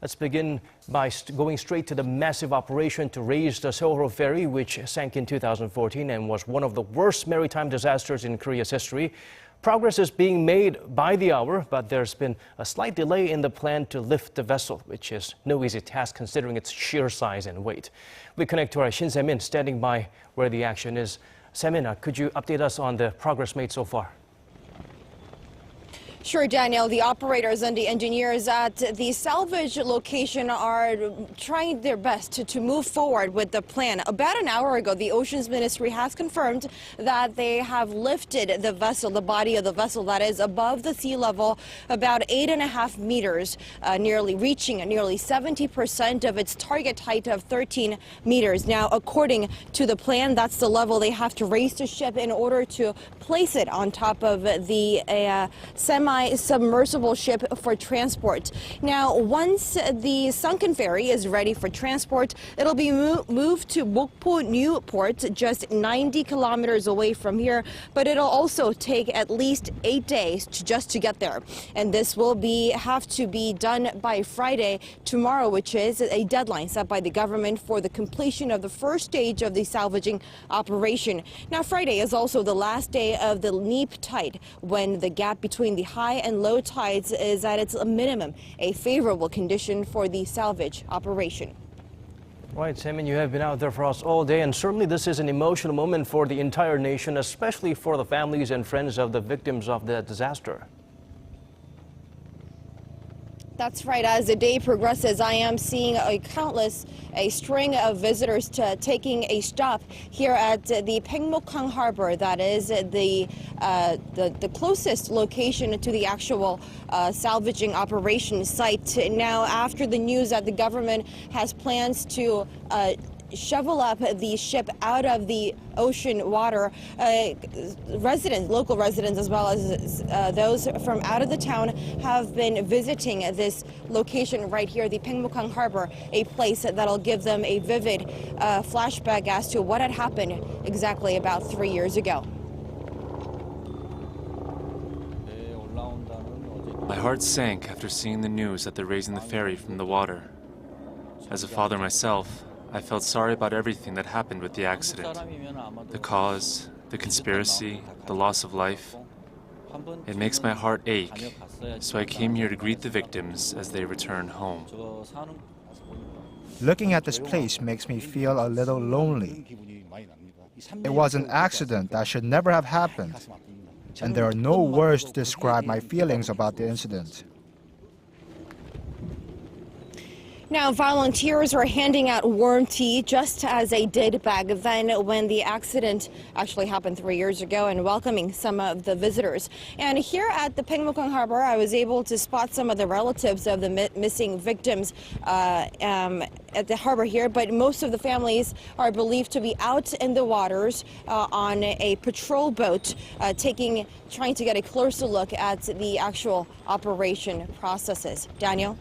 Let's begin by going straight to the massive operation to raise the Sewol-ho ferry, which sank in 2014 and was one of the worst maritime disasters in Korea's history. Progress is being made by the hour, but there's been a slight delay in the plan to lift the vessel, which is no easy task considering its sheer size and weight. We connect to our Shin Se-min standing by where the action is. Se-min, could you update us on the progress made so far? Sure, Daniel. The operators and the engineers at the Salvage location are trying their best to move forward with the plan. About an hour ago, the Oceans Ministry has confirmed that they have lifted the vessel, the body of the vessel that is above the sea level, about 8.5 meters, reaching nearly 70% of its target height of 13 meters. Now, according to the plan, that's the level they have to raise the ship in order to place it on top of the semi-submersible ship for transport. Now, once the sunken ferry is ready for transport, it'll be moved to Mokpo New Port, just 90 kilometers away from here, but it'll also take at least 8 days just to get there. And this will have to be done by Friday, tomorrow, which is a deadline set by the government for the completion of the first stage of the salvaging operation. Now, Friday is also the last day of the neap tide, when the gap between the high and low tides is at its minimum, a favorable condition for the salvage operation. Right, Se-min, you have been out there for us all day, and certainly this is an emotional moment for the entire nation, especially for the families and friends of the victims of the disaster. That's right. As the day progresses, I am seeing a string of visitors taking a stop here at the Pyeongmokhang Harbor. That is the closest location to the actual salvaging operation site. Now, after the news that the government has plans to shovel up the ship out of the ocean water, local residents as well as those from out of the town have been visiting this location right here, the Pyeongmokhang Harbor, a place that'll give them a vivid flashback as to what had happened exactly about 3 years ago. My heart sank after seeing the news that they're raising the ferry from the water. As a father myself, I felt sorry about everything that happened with the accident. The cause, the conspiracy, the loss of life. It makes my heart ache, so I came here to greet the victims as they return home. Looking at this place makes me feel a little lonely. It was an accident that should never have happened, and there are no words to describe my feelings about the incident. Now, volunteers are handing out warm tea just as they did back then when the accident actually happened 3 years ago, and welcoming some of the visitors. And here at the Pyeongmokhang Harbor, I was able to spot some of the relatives of the missing victims at the harbor here, but most of the families are believed to be out in the waters on a patrol boat, trying to get a closer look at the actual operation processes. Daniel?